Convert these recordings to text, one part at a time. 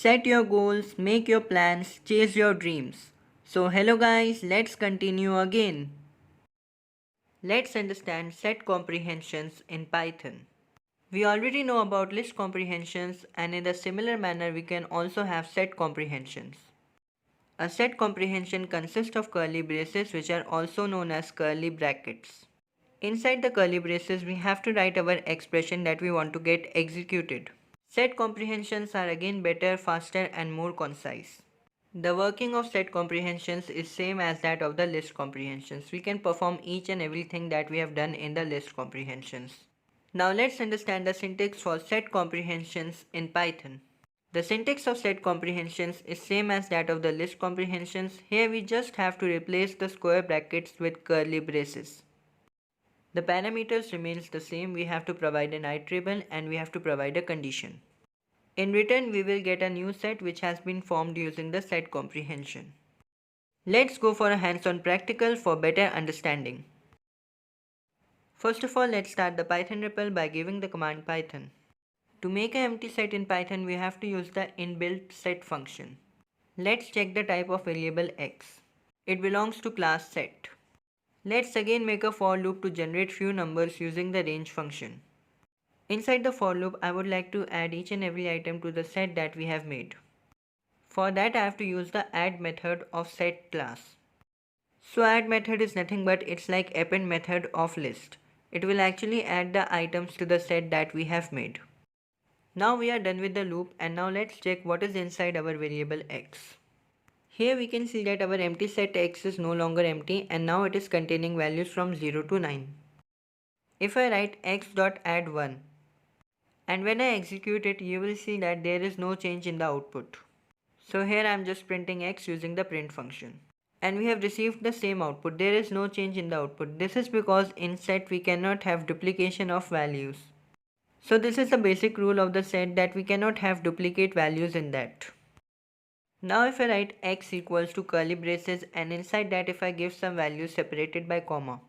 Set your goals, make your plans, chase your dreams. So hello guys, let's continue again. Let's understand set comprehensions in Python. We already know about list comprehensions, and in a similar manner we can also have set comprehensions. A set comprehension consists of curly braces, which are also known as curly brackets. Inside the curly braces we have to write our expression that we want to get executed. Set comprehensions are again better, faster and more concise. The working of set comprehensions is same as that of the list comprehensions. We can perform each and everything that we have done in the list comprehensions. Now let's understand the syntax for set comprehensions in Python. The syntax of set comprehensions is same as that of the list comprehensions. Here we just have to replace the square brackets with curly braces. The parameters remains the same. We have to provide an iterable and we have to provide a condition. In return, we will get a new set which has been formed using the set comprehension. Let's go for a hands-on practical for better understanding. First of all, let's start the Python REPL by giving the command python. To make an empty set in Python, we have to use the inbuilt set function. Let's check the type of variable x. It belongs to class set. Let's again make a for loop to generate few numbers using the range function. Inside the for loop, I would like to add each and every item to the set that we have made. For that, I have to use the add method of set class. So add method is nothing but it's like append method of list. It will actually add the items to the set that we have made. Now we are done with the loop, and now let's check what is inside our variable x. Here we can see that our empty set x is no longer empty and now it is containing values from 0 to 9. If I write x.add1 and when I execute it, you will see that there is no change in the output. So here I am just printing x using the print function. And we have received the same output. There is no change in the output. This is because in set we cannot have duplication of values. So this is the basic rule of the set, that we cannot have duplicate values in that. Now if I write x equals to curly braces and inside that if I give some values separated by comma,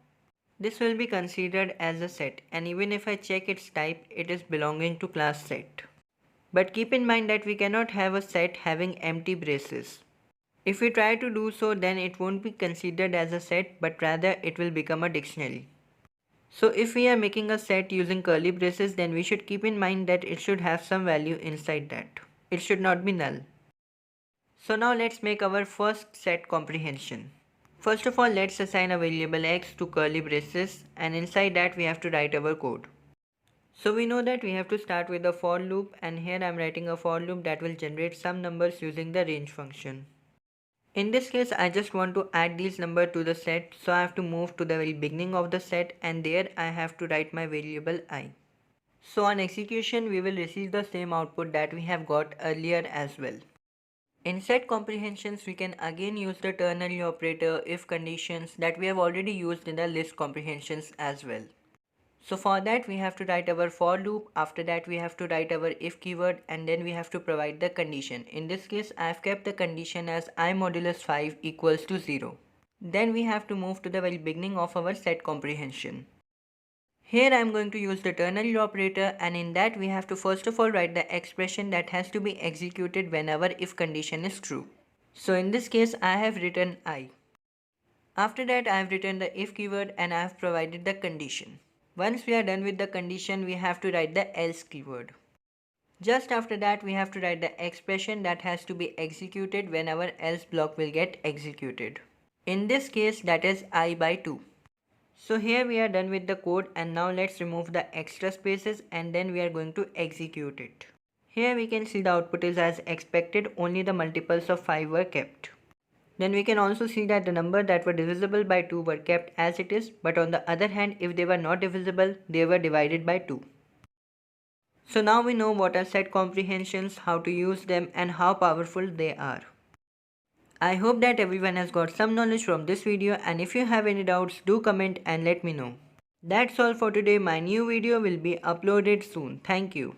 this will be considered as a set, and even if I check its type, it is belonging to class set. But keep in mind that we cannot have a set having empty braces. If we try to do so, then it won't be considered as a set, but rather it will become a dictionary. So if we are making a set using curly braces, then we should keep in mind that it should have some value inside that. It should not be null. So now let's make our first set comprehension. First of all, let's assign a variable x to curly braces, and inside that we have to write our code. So we know that we have to start with a for loop, and here I am writing a for loop that will generate some numbers using the range function. In this case, I just want to add these numbers to the set, so I have to move to the very beginning of the set and there I have to write my variable I. So on execution, we will receive the same output that we have got earlier as well. In set comprehensions, we can again use the ternary operator, if conditions, that we have already used in the list comprehensions as well. So for that we have to write our for loop, after that we have to write our if keyword, and then we have to provide the condition. In this case I have kept the condition as I modulus 5 equals to 0. Then we have to move to the very beginning of our set comprehension. Here I am going to use the ternary operator, and in that we have to first of all write the expression that has to be executed whenever if condition is true. So in this case I have written I. After that I have written the if keyword and I have provided the condition. Once we are done with the condition, we have to write the else keyword. Just after that we have to write the expression that has to be executed whenever else block will get executed. In this case that is I by 2. So here we are done with the code, and now let's remove the extra spaces and then we are going to execute it. Here we can see the output is as expected, only the multiples of 5 were kept. Then we can also see that the number that were divisible by 2 were kept as it is, but on the other hand, if they were not divisible, they were divided by 2. So now we know what are set comprehensions, how to use them and how powerful they are. I hope that everyone has got some knowledge from this video, and if you have any doubts, do comment and let me know. That's all for today. My new video will be uploaded soon. Thank you.